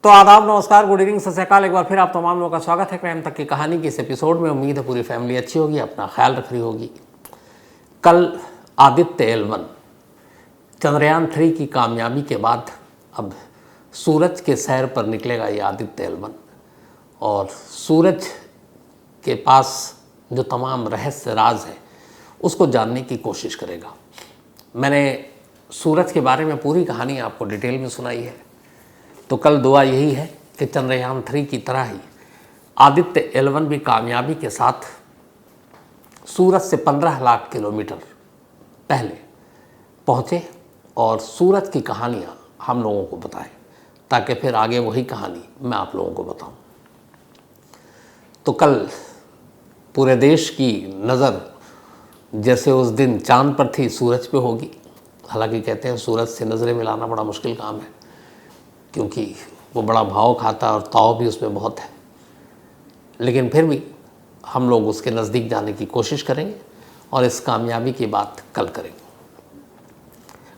तो आदाब, नमस्कार, गुड इवनिंग, सत श्री अकाल। एक बार फिर आप तमाम लोगों का स्वागत है क्राइम तक की कहानी के इस एपिसोड में। उम्मीद है पूरी फैमिली अच्छी होगी, अपना ख्याल रख रही होगी। कल आदित्य L1 चंद्रयान 3 की कामयाबी के बाद अब सूरज के सैर पर निकलेगा ये आदित्य L1 और सूरज के पास जो तमाम रहस्य राज है उसको जानने की कोशिश करेगा। मैंने सूरज के बारे में पूरी कहानी आपको डिटेल में सुनाई है, तो कल दुआ यही है कि चंद्रयान 3 की तरह ही आदित्य L1 भी कामयाबी के साथ सूरज से 15 लाख किलोमीटर पहले पहुँचे और सूरज की कहानियाँ हम लोगों को बताएं, ताकि फिर आगे वही कहानी मैं आप लोगों को बताऊं। तो कल पूरे देश की नज़र जैसे उस दिन चांद पर थी, सूरज पे होगी। हालांकि कहते हैं सूरज से नज़रें मिलाना बड़ा मुश्किल काम है, क्योंकि वो बड़ा भाव खाता है और ताव भी उसमें बहुत है, लेकिन फिर भी हम लोग उसके नज़दीक जाने की कोशिश करेंगे और इस कामयाबी की बात कल करेंगे।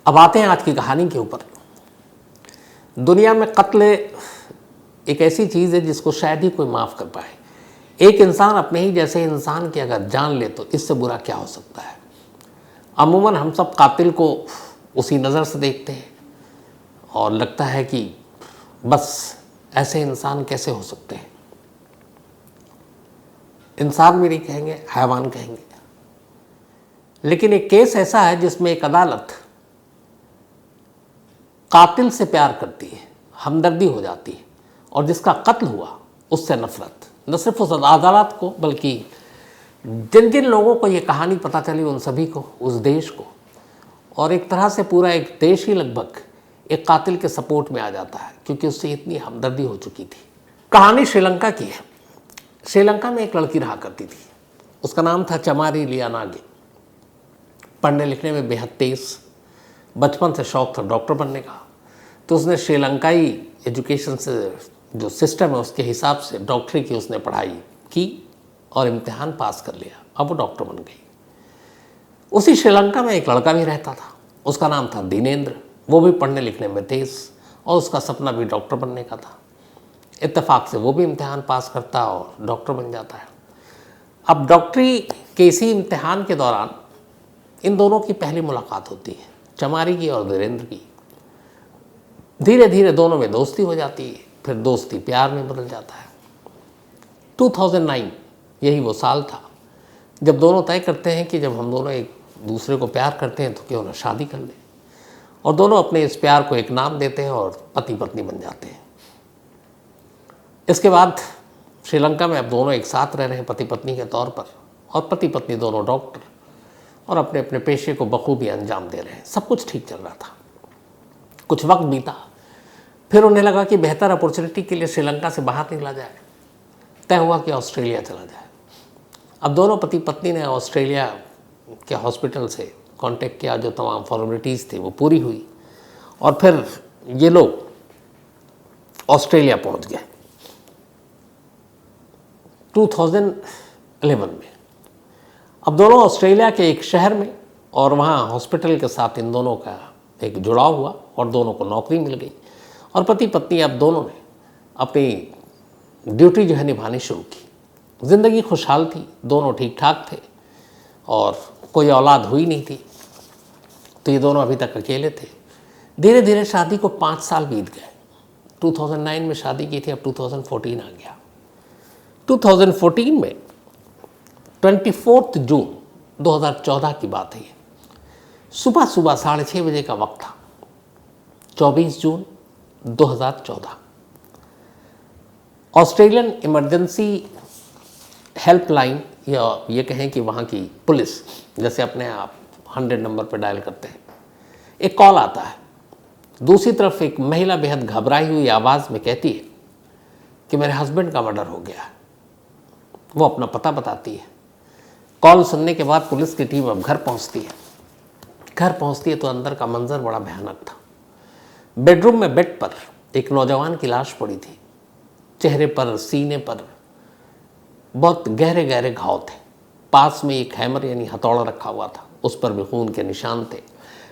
अब आते हैं आज की कहानी के ऊपर। दुनिया में कत्ल एक ऐसी चीज़ है जिसको शायद ही कोई माफ़ कर पाए। एक इंसान अपने ही जैसे इंसान की अगर जान ले तो इससे बुरा क्या हो सकता है। अमूमन हम सब कातिल को उसी नज़र से देखते हैं और लगता है कि बस ऐसे इंसान कैसे हो सकते हैं। इंसान भी नहीं कहेंगे, हैवान कहेंगे। लेकिन एक केस ऐसा है जिसमें एक अदालत कातिल से प्यार करती है, हमदर्दी हो जाती है, और जिसका कत्ल हुआ उससे नफरत। न सिर्फ उस अदालत को बल्कि जिन जिन लोगों को ये कहानी पता चली उन सभी को, उस देश को, और एक तरह से पूरा एक देश ही लगभग एक कातिल के सपोर्ट में आ जाता है, क्योंकि उससे इतनी हमदर्दी हो चुकी थी। कहानी श्रीलंका की है। श्रीलंका में एक लड़की रहा करती थी, उसका नाम था चमारी लियानागे। पढ़ने लिखने में बेहद तेज, बचपन से शौक था डॉक्टर बनने का, तो उसने श्रीलंकाई एजुकेशन से जो सिस्टम है उसके हिसाब से डॉक्टरी की उसने पढ़ाई की और इम्तिहान पास कर लिया। अब वो डॉक्टर बन गई। उसी श्रीलंका में एक लड़का भी रहता था, उसका नाम था दिनेंद्र। वो भी पढ़ने लिखने में तेज और उसका सपना भी डॉक्टर बनने का था। इत्तेफाक से वो भी इम्तिहान पास करता और डॉक्टर बन जाता है। अब डॉक्टरी के इसी इम्तिहान के दौरान इन दोनों की पहली मुलाकात होती है, चमारी की और धीरेन्द्र की। धीरे धीरे दोनों में दोस्ती हो जाती है, फिर दोस्ती प्यार में बदल जाता है। 2009 यही वो साल था जब दोनों तय करते हैं कि जब हम दोनों एक दूसरे को प्यार करते हैं तो क्यों ना शादी कर लें, और दोनों अपने इस प्यार को एक नाम देते हैं और पति पत्नी बन जाते हैं। इसके बाद श्रीलंका में अब दोनों एक साथ रह रहे हैं पति पत्नी के तौर पर, और पति पत्नी दोनों डॉक्टर और अपने अपने पेशे को बखूबी अंजाम दे रहे हैं। सब कुछ ठीक चल रहा था। कुछ वक्त बीता, फिर उन्हें लगा कि बेहतर अपॉर्चुनिटी के लिए श्रीलंका से बाहर निकला जाए। तय हुआ कि ऑस्ट्रेलिया चला जाए। अब दोनों पति पत्नी ने ऑस्ट्रेलिया के हॉस्पिटल से कांटेक्ट किया, जो तमाम फॉर्मेलिटीज़ थी वो पूरी हुई, और फिर ये लोग ऑस्ट्रेलिया पहुंच गए 2011 में। अब दोनों ऑस्ट्रेलिया के एक शहर में, और वहाँ हॉस्पिटल के साथ इन दोनों का एक जुड़ाव हुआ और दोनों को नौकरी मिल गई, और पति पत्नी अब दोनों ने अपनी ड्यूटी जो है निभानी शुरू की। ज़िंदगी खुशहाल थी, दोनों ठीक ठाक थे और कोई औलाद हुई नहीं थी, तो ये दोनों अभी तक अकेले थे। धीरे धीरे शादी को 5 साल बीत गए। 2009 में शादी की थी, अब 2014 आ गया। 2014 में 24 जून 2014 की बात है। सुबह 6:30 बजे का वक्त था, 24 जून 2014। ऑस्ट्रेलियन इमरजेंसी हेल्पलाइन, या ये कहें कि वहाँ की पुलिस, जैसे अपने आप 100 नंबर पर डायल करते हैं, एक कॉल आता है। दूसरी तरफ एक महिला बेहद घबराई हुई आवाज़ में कहती है कि मेरे हस्बैंड का मर्डर हो गया है। वो अपना पता बताती है। कॉल सुनने के बाद पुलिस की टीम अब घर पहुँचती है। घर पहुँचती है तो अंदर का मंजर बड़ा भयानक था। बेडरूम में बेड पर एक नौजवान की लाश पड़ी थी। चेहरे पर, सीने पर बहुत गहरे गहरे घाव थे। पास में एक हैमर यानी हथौड़ा रखा हुआ था, उस पर भी खून के निशान थे।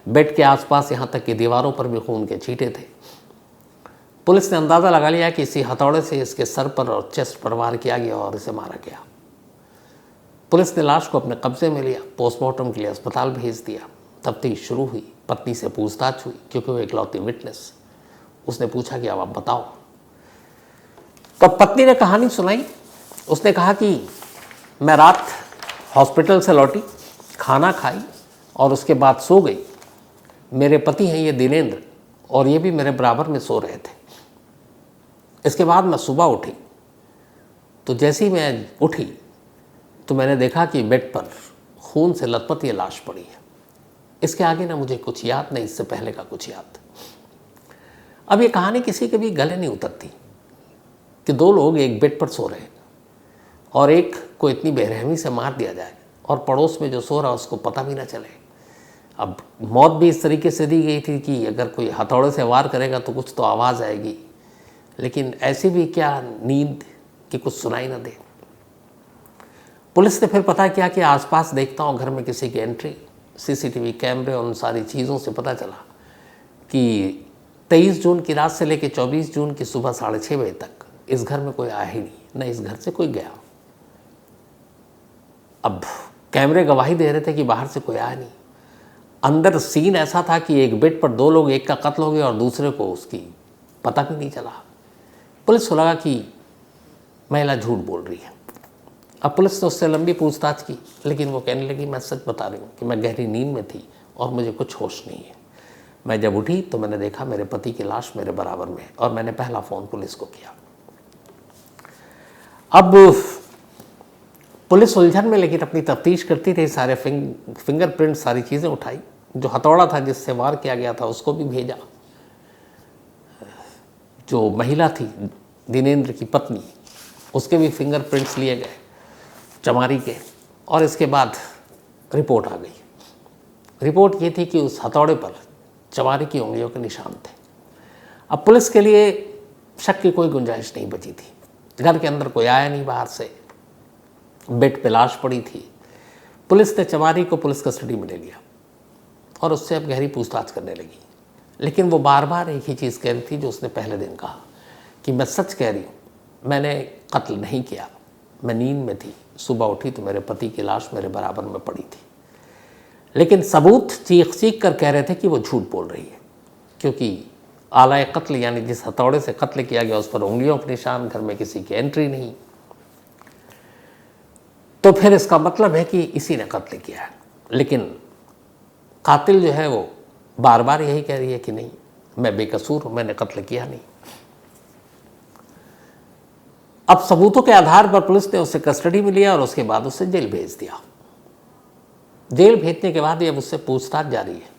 बेड के आसपास यहाँ तक कि दीवारों पर भी खून के छींटे थे। पुलिस ने अंदाज़ा लगा लिया कि इसी हथौड़े से इसके सर पर और चेस्ट पर वार किया गया और इसे मारा गया। पुलिस ने लाश को अपने कब्जे में लिया, पोस्टमार्टम के लिए अस्पताल भेज दिया। तफ्तीश शुरू हुई, पत्नी से पूछताछ हुई क्योंकि वो इकलौती विटनेस। उसने पूछा कि अब आप बताओ। तो पत्नी ने कहानी सुनाई। उसने कहा कि मैं रात हॉस्पिटल से लौटी, खाना खाई और उसके बाद सो गई। मेरे पति हैं ये दिनेंद्र, और ये भी मेरे बराबर में सो रहे थे। इसके बाद मैं सुबह उठी, तो जैसे ही मैं उठी तो मैंने देखा कि बेड पर खून से लथपथ ये लाश पड़ी है। इसके आगे ना मुझे कुछ याद, नहीं इससे पहले का कुछ याद। अब ये कहानी किसी के भी गले नहीं उतरती कि दो लोग एक बेड पर सो रहे हैं और एक को इतनी बेरहमी से मार दिया जाए और पड़ोस में जो सो रहा उसको पता भी ना चले। अब मौत भी इस तरीके से दी गई थी कि अगर कोई हथौड़े से वार करेगा तो कुछ तो आवाज़ आएगी, लेकिन ऐसी भी क्या नींद कि कुछ सुनाई ना दे। पुलिस ने फिर पता किया कि आसपास देखता हूँ घर में किसी की एंट्री, सीसीटीवी कैमरे, उन सारी चीज़ों से पता चला कि 23 जून की रात से लेकर 24 जून की सुबह 6:30 बजे तक इस घर में कोई आया ही नहीं, न इस घर से कोई गया। अब कैमरे गवाही दे रहे थे कि बाहर से कोई आया नहीं। अंदर सीन ऐसा था कि एक बेड पर दो लोग, एक का कत्ल हो गया और दूसरे को उसकी पता भी नहीं चला। पुलिस को लगा कि महिला झूठ बोल रही है। अब पुलिस ने उससे लंबी पूछताछ की, लेकिन वो कहने लगी मैं सच बता रही हूँ कि मैं गहरी नींद में थी और मुझे कुछ होश नहीं है। मैं जब उठी तो मैंने देखा मेरे पति की लाश मेरे बराबर में है और मैंने पहला फ़ोन पुलिस को किया। अब पुलिस उलझन में लेकिन अपनी तफ्तीश करती रही, सारे फिंगरप्रिंट, सारी चीज़ें उठाई। जो हथौड़ा था जिससे वार किया गया था उसको भी भेजा। जो महिला थी दिनेंद्र की पत्नी, उसके भी फिंगरप्रिंट्स लिए गए चमारी के, और इसके बाद रिपोर्ट आ गई। रिपोर्ट ये थी कि उस हथौड़े पर चमारी की उंगलियों के निशान थे। अब पुलिस के लिए शक की कोई गुंजाइश नहीं बची थी। घर के अंदर कोई आया नहीं बाहर से, बेड पे लाश पड़ी थी। पुलिस ने चमारी को पुलिस कस्टडी में ले लिया और उससे अब गहरी पूछताछ करने लगी। लेकिन वो बार बार एक ही चीज़ कह रही थी जो उसने पहले दिन कहा कि मैं सच कह रही हूँ, मैंने कत्ल नहीं किया, मैं नींद में थी, सुबह उठी तो मेरे पति की लाश मेरे बराबर में पड़ी थी। लेकिन सबूत चीख चीख कर कह रहे थे कि वो झूठ बोल रही है, क्योंकि आलाए कत्ल यानी जिस हथौड़े से कत्ल किया गया उस पर उंगलियों के निशान, घर में किसी की एंट्री नहीं। तो फिर इसका मतलब है कि इसी ने कत्ल किया है। लेकिन कातिल जो है वो बार बार यही कह रही है कि नहीं, मैं बेकसूर हूँ, मैंने कत्ल किया नहीं। अब सबूतों के आधार पर पुलिस ने उसे कस्टडी में लिया और उसके बाद उसे जेल भेज दिया। जेल भेजने के बाद अब उससे पूछताछ जारी है।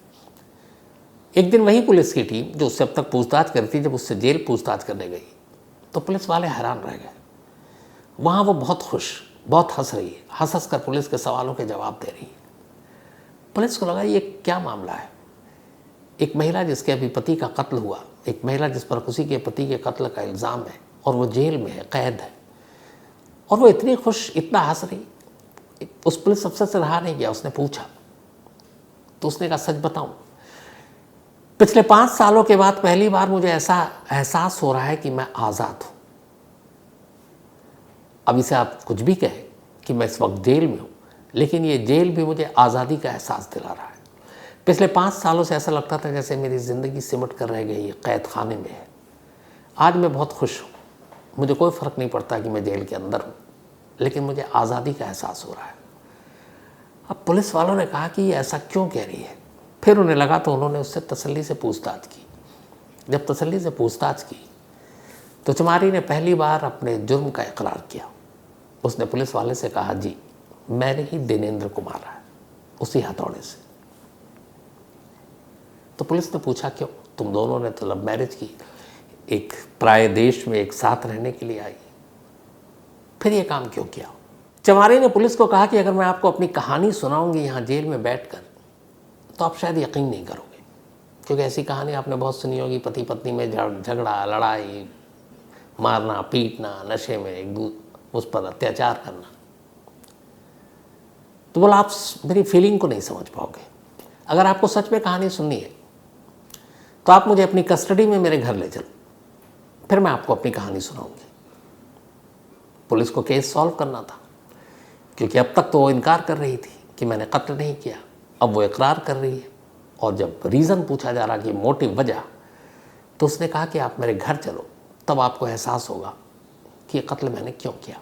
एक दिन वही पुलिस की टीम जो उससे अब तक पूछताछ करती थी, जब उससे जेल पूछताछ करने गई तो पुलिस वाले हैरान रह गए। वहाँ वो बहुत खुश, बहुत हंस रही है, हंस हंस कर पुलिस के सवालों के जवाब दे रही है। पुलिस को लगा ये क्या मामला है। एक महिला जिसके अभी पति का कत्ल हुआ, एक महिला जिस पर उसी के पति के कत्ल का इल्ज़ाम है और वो जेल में है, कैद है, और वो इतनी खुश, इतना हंस रही। उस पुलिस अफसर से रहा नहीं गया, उसने पूछा तो उसने कहा सच बताऊं, पिछले 5 सालों के बाद पहली बार मुझे ऐसा एहसास हो रहा है कि मैं आज़ाद हूं। अब इसे आप कुछ भी कहें कि मैं इस वक्त जेल में हूं, लेकिन ये जेल भी मुझे आज़ादी का एहसास दिला रहा है। पिछले 5 सालों से ऐसा लगता था जैसे मेरी ज़िंदगी सिमट कर रह गई, कैद खाने में है। आज मैं बहुत खुश हूँ, मुझे कोई फ़र्क नहीं पड़ता कि मैं जेल के अंदर हूँ, लेकिन मुझे आज़ादी का एहसास हो रहा है। अब पुलिस वालों ने कहा कि ये ऐसा क्यों कह रही है। फिर उन्हें लगा तो उन्होंने उससे तसल्ली से पूछताछ की। जब तसल्ली से पूछताछ की तो चमारी ने पहली बार अपने जुर्म का इकरार किया। उसने पुलिस वाले से कहा जी मैंने ही दिनेंद्र को मारा है, उसी हथौड़े से। तो पुलिस ने पूछा क्यों, तुम दोनों ने तो लव मैरिज की, एक पराये देश में एक साथ रहने के लिए आई, फिर ये काम क्यों किया। चमारी ने पुलिस को कहा कि अगर मैं आपको अपनी कहानी सुनाऊंगी यहाँ जेल में बैठकर तो आप शायद यकीन नहीं करोगे, क्योंकि ऐसी कहानी आपने बहुत सुनी होगी, पति पत्नी में झगड़ा, लड़ाई, मारना पीटना, नशे में उस पर अत्याचार करना। तो बोला आप मेरी फीलिंग को नहीं समझ पाओगे। अगर आपको सच में कहानी सुननी है तो आप मुझे अपनी कस्टडी में मेरे घर ले चलो, फिर मैं आपको अपनी कहानी सुनाऊंगी। पुलिस को केस सॉल्व करना था, क्योंकि अब तक तो वो इनकार कर रही थी कि मैंने कत्ल नहीं किया, अब वो इकरार कर रही है। और जब रीज़न पूछा जा रहा कि मोटिव, वजह, तो उसने कहा कि आप मेरे घर चलो, तब आपको एहसास होगा कि ये कत्ल मैंने क्यों किया।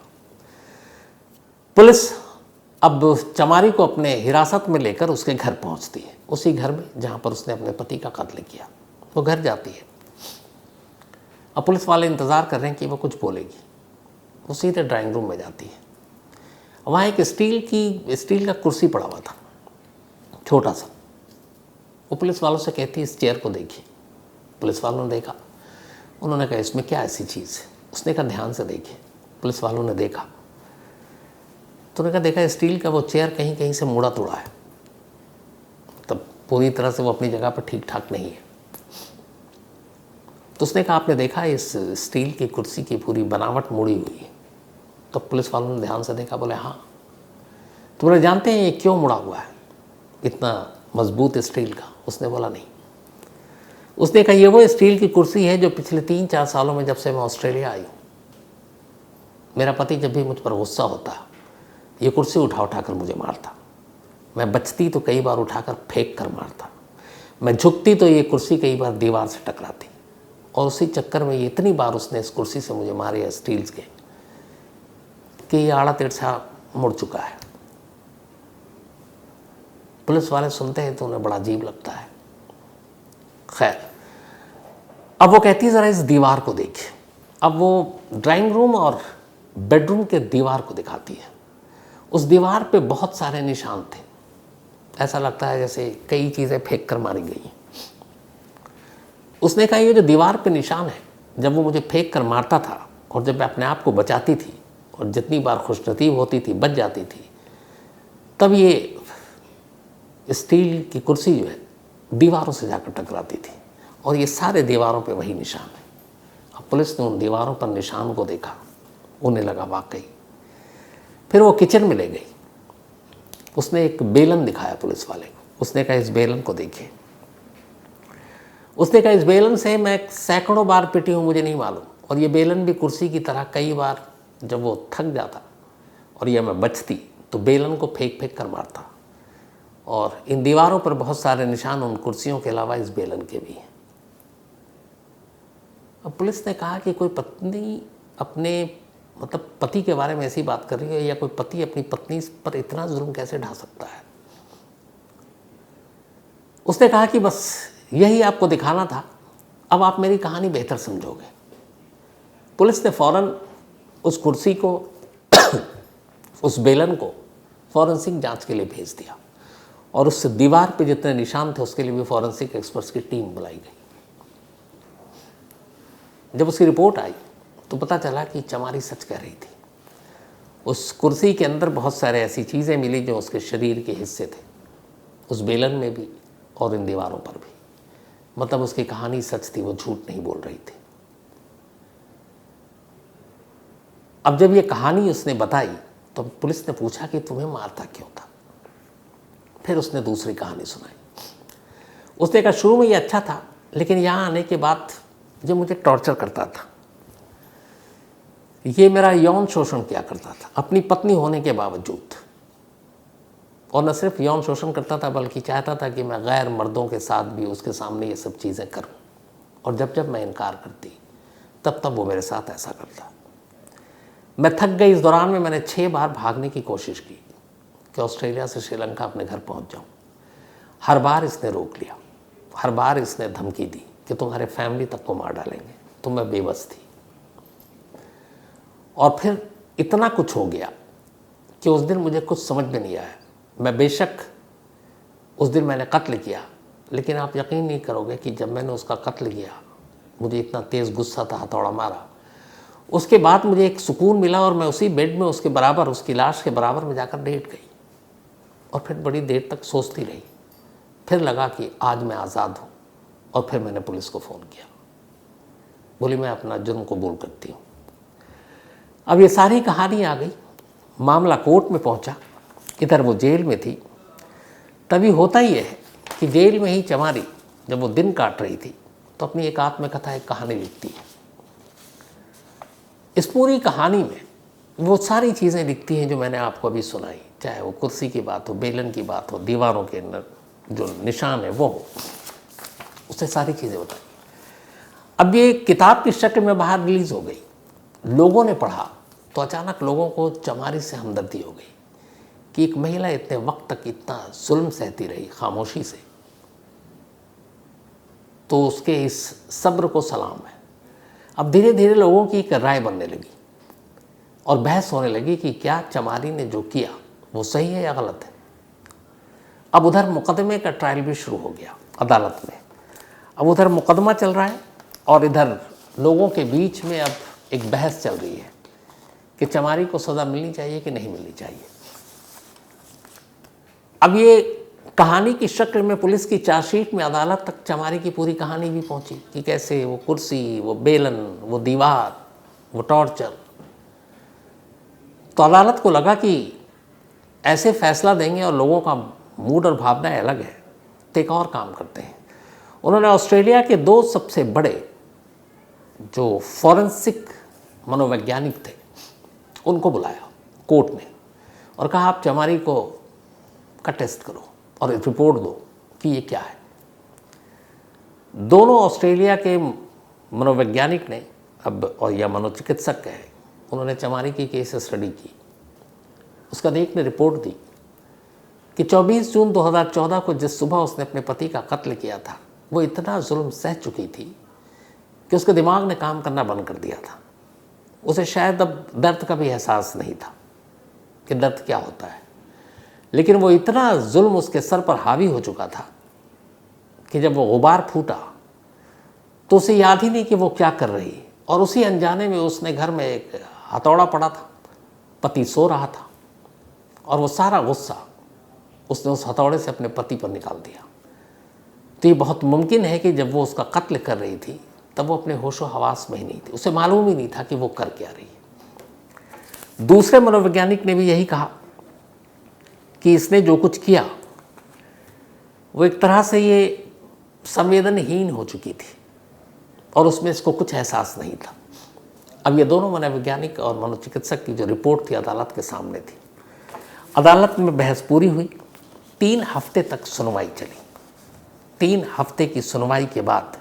पुलिस अब चमारी को अपने हिरासत में लेकर उसके घर पहुंचती है, उसी घर में जहां पर उसने अपने पति का कत्ल किया। वो घर जाती है। अब पुलिस वाले इंतज़ार कर रहे हैं कि वो कुछ बोलेगी। वो सीधे ड्राइंग रूम में जाती है। वहाँ एक स्टील का कुर्सी पड़ा हुआ था, छोटा सा। वो पुलिस वालों से कहती है इस चेयर को देखिए। पुलिस वालों ने देखा। उन्होंने कहा इसमें क्या ऐसी चीज़ है? उसने कहा ध्यान से देखिए। पुलिस वालों ने देखा तो उन्होंने कहा देखा स्टील का वो चेयर कहीं कहीं से मुड़ा तोड़ा है, तब पूरी तरह से वो अपनी जगह पर ठीक ठाक नहीं है। तो उसने कहा आपने देखा इस स्टील की कुर्सी की पूरी बनावट मुड़ी हुई है? तो पुलिस वालों ने ध्यान से देखा, बोले हाँ। तो बोले जानते हैं ये क्यों मुड़ा हुआ है, इतना मजबूत स्टील का? उसने बोला नहीं। उसने कहा ये वो स्टील की कुर्सी है जो पिछले 3-4 सालों में, जब से मैं ऑस्ट्रेलिया आई हूँ, मेरा पति जब भी मुझ पर गुस्सा होता ये कुर्सी उठा कर मुझे मारता। मैं बचती तो कई बार उठाकर फेंक कर मारता। मैं झुकती तो ये कुर्सी कई बार दीवार से टकराती, और उसी चक्कर में इतनी बार उसने इस कुर्सी से मुझे मारे है स्टील्स के, कि ये आड़ा तिरछा मुड़ चुका है। पुलिस वाले सुनते हैं तो उन्हें बड़ा अजीब लगता है। खैर, अब वो कहती है ज़रा इस दीवार को देखिए। अब वो ड्राइंग रूम और बेडरूम के दीवार को दिखाती है। उस दीवार पे बहुत सारे निशान थे। ऐसा लगता है जैसे कई चीज़ें फेंक कर मारी गई। उसने कहा ये जो दीवार पे निशान है, जब वो मुझे फेंक कर मारता था और जब मैं अपने आप को बचाती थी और जितनी बार खुशनसीब होती थी, बच जाती थी, तब ये स्टील की कुर्सी जो है दीवारों से जाकर टकराती थी, और ये सारे दीवारों पे वही निशान है। अब पुलिस ने उन दीवारों पर निशान को देखा, उन्हें लगा वाकई। फिर वो किचन में ले गई। उसने एक बेलन दिखाया पुलिस वाले को। उसने कहा इस बेलन को देखिए। उसने कहा इस बेलन से मैं सैकड़ों बार पिटी हूँ, मुझे नहीं मालूम, और ये बेलन भी कुर्सी की तरह कई बार जब वो थक जाता और ये मैं बचती तो बेलन को फेंक फेंक कर मारता, और इन दीवारों पर बहुत सारे निशान उन कुर्सियों के अलावा इस बेलन के भी हैं। अब पुलिस ने कहा कि कोई पत्नी अपने पति के बारे में ऐसी बात कर रही है, या कोई पति अपनी पत्नी पर इतना जुल्म कैसे ढा सकता है? उसने कहा कि बस यही आपको दिखाना था, अब आप मेरी कहानी बेहतर समझोगे। पुलिस ने फौरन उस कुर्सी को उस बेलन को फॉरेंसिक जांच के लिए भेज दिया, और उस दीवार पे जितने निशान थे उसके लिए भी फॉरेंसिक एक्सपर्ट्स की टीम बुलाई गई। जब उसकी रिपोर्ट आई तो पता चला कि चमारी सच कह रही थी। उस कुर्सी के अंदर बहुत सारे ऐसी चीज़ें मिली जो उसके शरीर के हिस्से थे, उस बेलन में भी और इन दीवारों पर भी। मतलब उसकी कहानी सच थी, वो झूठ नहीं बोल रही थी। अब जब ये कहानी उसने बताई तो पुलिस ने पूछा कि तुम्हें मारता क्यों था? फिर उसने दूसरी कहानी सुनाई। उसने कहा शुरू में ये अच्छा था, लेकिन यहाँ आने के बाद जो मुझे टॉर्चर करता था, ये मेरा यौन शोषण किया करता था अपनी पत्नी होने के बावजूद, और न सिर्फ यौन शोषण करता था बल्कि चाहता था कि मैं गैर मर्दों के साथ भी उसके सामने ये सब चीज़ें करूं, और जब जब मैं इनकार करती तब तब वो मेरे साथ ऐसा करता। मैं थक गई। इस दौरान में मैंने 6 बार भागने की कोशिश की कि ऑस्ट्रेलिया से श्रीलंका अपने घर पहुंच जाऊं। हर बार इसने रोक लिया, हर बार इसने धमकी दी कि तुम्हारे फैमिली तक को मार डालेंगे। तो मैं बेबस थी। और फिर इतना कुछ हो गया कि उस दिन मुझे कुछ समझ में नहीं आया। मैं बेशक उस दिन मैंने कत्ल किया, लेकिन आप यकीन नहीं करोगे कि जब मैंने उसका कत्ल किया मुझे इतना तेज़ गुस्सा था, हथौड़ा मारा। उसके बाद मुझे एक सुकून मिला, और मैं उसी बेड में उसके बराबर, उसकी लाश के बराबर में जाकर लेट गई, और फिर बड़ी देर तक सोचती रही। फिर लगा कि आज मैं आज़ाद हूँ, और फिर मैंने पुलिस को फ़ोन किया। बोली मैं अपना जुर्म कबूल करती हूँ। अब ये सारी कहानी आ गई, मामला कोर्ट में पहुँचा। इधर वो जेल में थी। तभी होता ही है कि जेल में ही चमारी जब वो दिन काट रही थी तो अपनी एक आत्मकथा, एक कहानी लिखती है। इस पूरी कहानी में वो सारी चीज़ें दिखती हैं जो मैंने आपको अभी सुनाई, चाहे वो कुर्सी की बात हो, बेलन की बात हो, दीवारों के अंदर जो निशान है वो हो, उससे सारी चीज़ें बताई। अब ये किताब की शक्ल में बाहर रिलीज़ हो गई, लोगों ने पढ़ा तो अचानक लोगों को चमारी से हमदर्दी हो गई कि एक महिला इतने वक्त तक इतना जुल्म सहती रही खामोशी से, तो उसके इस सब्र को सलाम है। अब धीरे धीरे लोगों की एक राय बनने लगी और बहस होने लगी कि क्या चमारी ने जो किया वो सही है या गलत है। अब उधर मुकदमे का ट्रायल भी शुरू हो गया अदालत में। अब उधर मुकदमा चल रहा है और इधर लोगों के बीच में अब एक बहस चल रही है कि चमारी को सज़ा मिलनी चाहिए कि नहीं मिलनी चाहिए। अब ये कहानी की शक्ल में पुलिस की चार्जशीट में अदालत तक चमारी की पूरी कहानी भी पहुंची कि कैसे वो कुर्सी, वो बेलन, वो दीवार, वो टॉर्चर। तो अदालत को लगा कि ऐसे फैसला देंगे और लोगों का मूड और भावनाएं अलग है, तो एक और काम करते हैं। उन्होंने ऑस्ट्रेलिया के 2 सबसे बड़े जो फॉरेंसिक मनोवैज्ञानिक थे उनको बुलाया कोर्ट में और कहा आप चमारी को का टेस्ट करो और रिपोर्ट दो कि ये क्या है। दोनों ऑस्ट्रेलिया के मनोवैज्ञानिक ने अब और या मनोचिकित्सक है, उन्होंने चमारी की केस स्टडी की। उसका एक ने रिपोर्ट दी कि 24 जून 2014 को जिस सुबह उसने अपने पति का कत्ल किया था वो इतना जुल्म सह चुकी थी कि उसके दिमाग ने काम करना बंद कर दिया था। उसे शायद अब दर्द का भी एहसास नहीं था कि दर्द क्या होता है, लेकिन वो इतना जुल्म उसके सर पर हावी हो चुका था कि जब वो गुबार फूटा तो उसे याद ही नहीं कि वो क्या कर रही। और उसी अनजाने में उसने घर में एक हथौड़ा पड़ा था, पति सो रहा था और वो सारा गुस्सा उसने उस हथौड़े से अपने पति पर निकाल दिया। तो ये बहुत मुमकिन है कि जब वो उसका कत्ल कर रही थी तब वो अपने होशो हवास में ही नहीं थी, उसे मालूम ही नहीं था कि वो कर क्या रही है। दूसरे मनोवैज्ञानिक ने भी यही कहा कि इसने जो कुछ किया वो एक तरह से ये संवेदनहीन हो चुकी थी और उसमें इसको कुछ एहसास नहीं था। अब ये दोनों मनोवैज्ञानिक और मनोचिकित्सक की जो रिपोर्ट थी अदालत के सामने थी। अदालत में बहस पूरी हुई, 3 हफ्ते तक सुनवाई चली। 3 हफ्ते की सुनवाई के बाद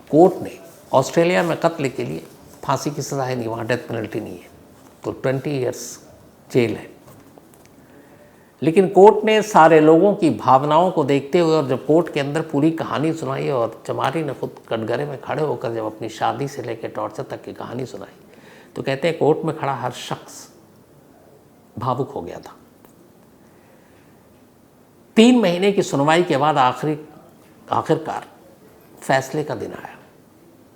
कोर्ट ने ऑस्ट्रेलिया में कत्ल के लिए फांसी की सज़ा है नहीं, वहाँ डेथ पेनल्टी नहीं है, तो 20 ईयर्स जेल है। लेकिन कोर्ट ने सारे लोगों की भावनाओं को देखते हुए और जब कोर्ट के अंदर पूरी कहानी सुनाई और चमारी ने खुद कटघरे में खड़े होकर जब अपनी शादी से लेकर टॉर्चर तक की कहानी सुनाई तो कहते हैं कोर्ट में खड़ा हर शख्स भावुक हो गया था। 3 महीने की सुनवाई के बाद आखिरकार फैसले का दिन आया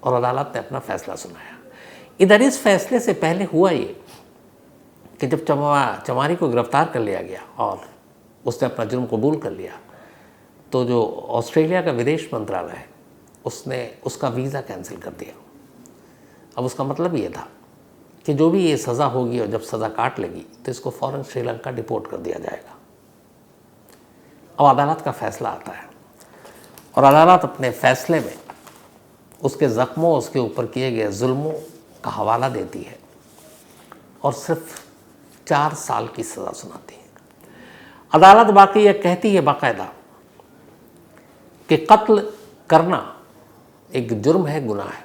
और अदालत ने अपना फैसला सुनाया। इधर इस फैसले से पहले हुआ ये कि जब चमारी को गिरफ्तार कर लिया गया और उसने अपना जुर्म कबूल कर लिया तो जो ऑस्ट्रेलिया का विदेश मंत्रालय है उसने उसका वीज़ा कैंसिल कर दिया। अब उसका मतलब ये था कि जो भी ये सज़ा होगी और जब सज़ा काट लेगी तो इसको फ़ौरन श्रीलंका डिपोर्ट कर दिया जाएगा। अब अदालत का फैसला आता है और अदालत अपने फैसले में उसके ज़ख्मों, उसके ऊपर किए गए जुल्मों का हवाला देती है और सिर्फ 4 साल की सज़ा सुनाती है। अदालत बाकी यह कहती है बाकायदा कि कत्ल करना एक जुर्म है, गुनाह है,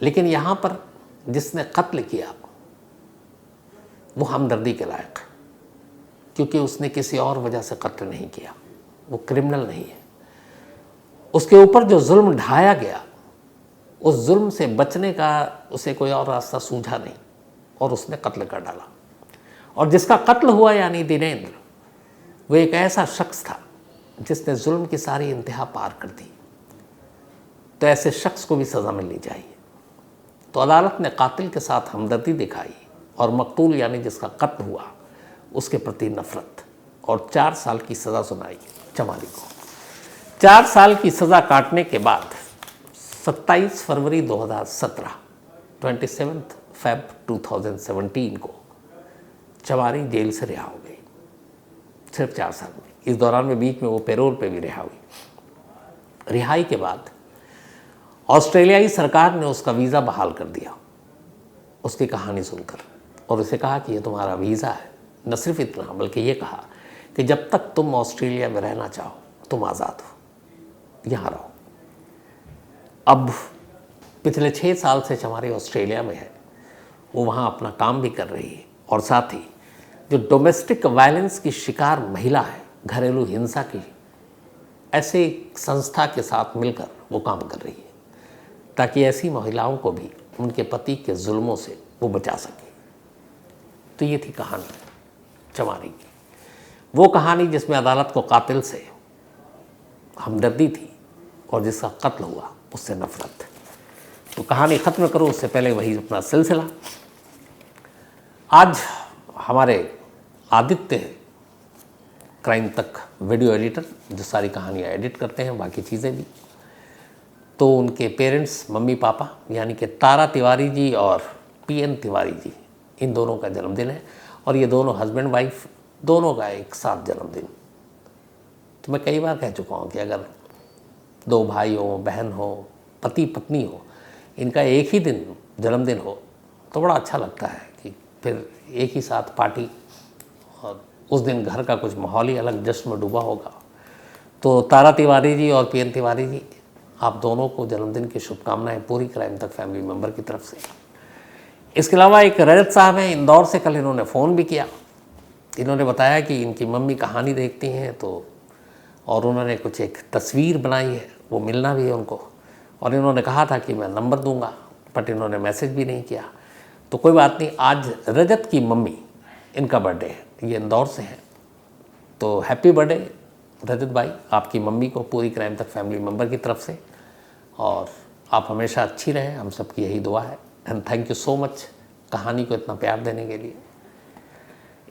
लेकिन यहाँ पर जिसने कत्ल किया वो हमदर्दी के लायक है क्योंकि उसने किसी और वजह से कत्ल नहीं किया, वो क्रिमिनल नहीं है। उसके ऊपर जो जुल्म ढाया गया उस जुल्म से बचने का उसे कोई और रास्ता सूझा नहीं और उसने कत्ल कर डाला। और जिसका कत्ल हुआ यानी दिनेंद्र, वो एक ऐसा शख्स था जिसने जुल्म की सारी इंतहा पार कर दी, तो ऐसे शख्स को भी सज़ा मिलनी चाहिए। तो अदालत ने कातिल के साथ हमदर्दी दिखाई और मकतूल यानी जिसका कत्ल हुआ उसके प्रति नफ़रत और 4 साल की सज़ा सुनाई चमारी को। 4 साल की सज़ा काटने के बाद 27 फरवरी 2017 27 फ़रवरी 2017 को चमारी जेल से रिहा हो गई, सिर्फ 4 साल में। इस दौरान में बीच में वो पैरोल पे भी रिहा हुई। रिहाई के बाद ऑस्ट्रेलियाई सरकार ने उसका वीज़ा बहाल कर दिया उसकी कहानी सुनकर, और उसे कहा कि ये तुम्हारा वीज़ा है। न सिर्फ इतना बल्कि ये कहा कि जब तक तुम ऑस्ट्रेलिया में रहना चाहो तुम आज़ाद हो, यहाँ रहो। अब पिछले 6 साल से चमारी ऑस्ट्रेलिया में है, वो वहाँ अपना काम भी कर रही है, और साथ ही जो डोमेस्टिक वायलेंस की शिकार महिला है, घरेलू हिंसा की, ऐसे संस्था के साथ मिलकर वो काम कर रही है ताकि ऐसी महिलाओं को भी उनके पति के जुल्मों से वो बचा सके। तो ये थी कहानी चमारी की, वो कहानी जिसमें अदालत को कातिल से हमदर्दी थी और जिसका कत्ल हुआ उससे नफरत। तो कहानी ख़त्म करो उससे पहले वही अपना सिलसिला। आज हमारे आदित्य क्राइम तक वीडियो एडिटर जो सारी कहानियाँ एडिट करते हैं, बाकी चीज़ें भी, तो उनके पेरेंट्स मम्मी पापा यानी कि तारा तिवारी जी और PN तिवारी जी, इन दोनों का जन्मदिन है, और ये दोनों हस्बैंड वाइफ दोनों का एक साथ जन्मदिन। तो मैं कई बार कह चुका हूँ कि अगर 2 भाई हो, बहन हो, पति पत्नी हो, इनका एक ही दिन जन्मदिन हो तो बड़ा अच्छा लगता है कि फिर एक ही साथ पार्टी, और उस दिन घर का कुछ माहौल ही अलग जश्न में डूबा होगा। तो तारा तिवारी जी और PN तिवारी जी, आप दोनों को जन्मदिन की शुभकामनाएं पूरी क्राइम तक फैमिली मेम्बर की तरफ से। इसके अलावा एक रजत साहब हैं इंदौर से, कल इन्होंने फ़ोन भी किया। इन्होंने बताया कि इनकी मम्मी कहानी देखती हैं तो, और उन्होंने कुछ एक तस्वीर बनाई है, वो मिलना भी है उनको, और इन्होंने कहा था कि मैं नंबर दूंगा, बट इन्होंने मैसेज भी नहीं किया। तो कोई बात नहीं, आज रजत की मम्मी, इनका बर्थडे है, ये इंदौर से हैं, तो हैप्पी बर्थडे रजत भाई आपकी मम्मी को पूरी क्राइम तक फैमिली मेम्बर की तरफ से, और आप हमेशा अच्छी रहें, हम सबकी यही दुआ है। And thank you so much कहानी को इतना प्यार देने के लिए।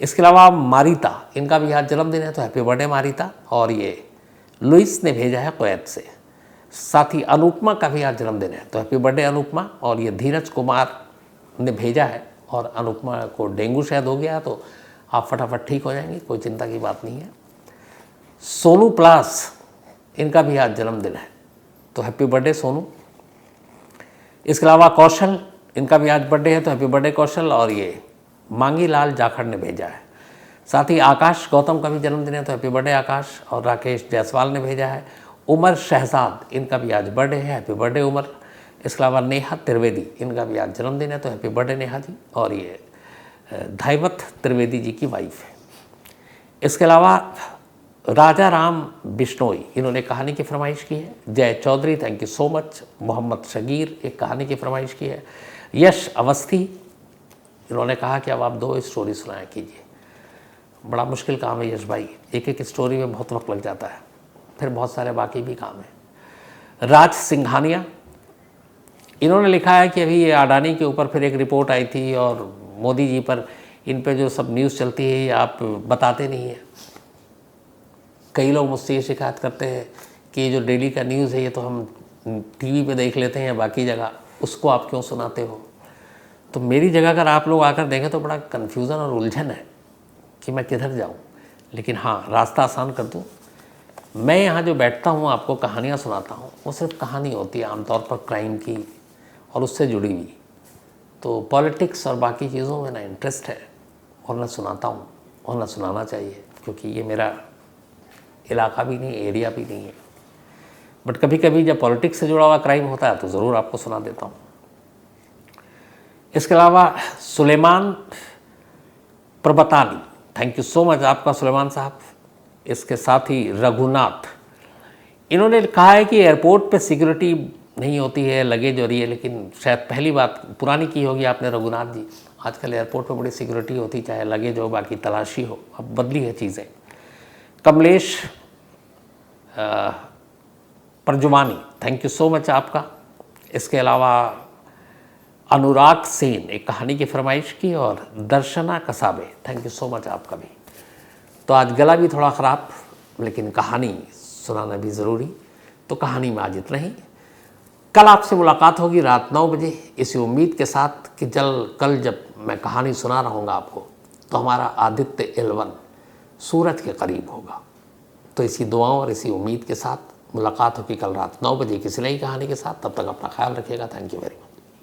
इसके अलावा मारिता, इनका भी आज जन्मदिन है, तो हैप्पी बर्थडे मारिता। और ये लुइस ने भेजा है कुवैत से। साथ ही अनुपमा का भी आज जन्मदिन है, तो हैप्पी बर्थडे अनुपमा। और ये धीरज कुमार ने भेजा है, और अनुपमा को डेंगू शायद हो गया, तो आप फटाफट ठीक हो जाएंगे, कोई चिंता की बात नहीं है। सोनू प्लास, इनका भी आज जन्मदिन है, तो हैप्पी बर्थडे सोनू। इसके अलावा कौशल, इनका भी आज बर्थडे है, तो हैप्पी बर्थडे कौशल। और ये मांगी लाल जाखड़ ने भेजा है। साथ ही आकाश गौतम का भी जन्मदिन है, तो हैप्पी बर्थडे आकाश। और राकेश जायसवाल ने भेजा है। उमर शहजाद, इनका भी आज बर्थडे है, हैप्पी बर्थडे उमर। इसके अलावा नेहा त्रिवेदी, इनका भी आज जन्मदिन है, तो हैप्पी बर्थडे नेहा जी। और ये धाईवत त्रिवेदी जी की वाइफ है। इसके अलावा राजा राम बिश्नोई, इन्होंने कहानी की फरमाइश की है। Jay Chaudhary, thank you so much. Mohammad Shagir, एक कहानी की फरमाइश की है। यश अवस्थी, इन्होंने कहा कि अब आप 2 स्टोरी सुनाया कीजिए। बड़ा मुश्किल काम है यश भाई, एक एक स्टोरी में बहुत वक्त लग जाता है, फिर बहुत सारे बाकी भी काम है। राज सिंघानिया, इन्होंने लिखा है कि अभी ये अडानी के ऊपर फिर एक रिपोर्ट आई थी, और मोदी जी पर, इन पे जो सब न्यूज़ चलती है ये आप बताते नहीं हैं। कई लोग मुझसे ये शिकायत करते हैं कि ये जो डेली का न्यूज़ है ये तो हम TV पे देख लेते हैं बाकी जगह, उसको आप क्यों सुनाते हो। तो मेरी जगह अगर आप लोग आकर देखें तो बड़ा कन्फ्यूज़न और उलझन है कि मैं किधर जाऊं। लेकिन हाँ, रास्ता आसान कर दूं, मैं यहाँ जो बैठता हूँ आपको कहानियाँ सुनाता हूँ, वो सिर्फ कहानी होती है आमतौर पर क्राइम की और उससे जुड़ी हुई। तो पॉलिटिक्स और बाकी चीज़ों में ना इंटरेस्ट है, और ना सुनाता हूँ और ना सुनाना चाहिए, क्योंकि ये मेरा इलाका भी नहीं, एरिया भी नहीं है। बट कभी कभी जब पॉलिटिक्स से जुड़ा हुआ क्राइम होता है तो ज़रूर आपको सुना देता हूँ। इसके अलावा Suleman Prabtani, thank you so much आपका सुलेमान साहब। इसके साथ ही रघुनाथ, इन्होंने कहा है कि एयरपोर्ट पे सिक्योरिटी नहीं होती है लगेज हो रही है, लेकिन शायद पहली बात पुरानी की होगी आपने रघुनाथ जी। आजकल एयरपोर्ट पे बड़ी सिक्योरिटी होती, चाहे लगेज हो बाकी तलाशी हो, अब बदली है चीज़ें। Kamlesh Parjumani, thank you so much आपका। इसके अलावा अनुराग सेन, एक कहानी की फरमाइश की। और दर्शना Kasabe, thank you so much आपका भी। तो आज गला भी थोड़ा ख़राब, लेकिन कहानी सुनाना भी ज़रूरी, तो कहानी में आज इतना ही। कल आपसे मुलाकात होगी रात 9 बजे, इसी उम्मीद के साथ कि कल जब मैं कहानी सुना रहूँगा आपको तो हमारा आदित्य L1 सूरज के करीब होगा। तो इसी दुआओं और इसी उम्मीद के साथ मुलाकात होगी कल रात 9 बजे किसी नई कहानी के साथ। तब तक अपना ख्याल रखिएगा। Thank you very much.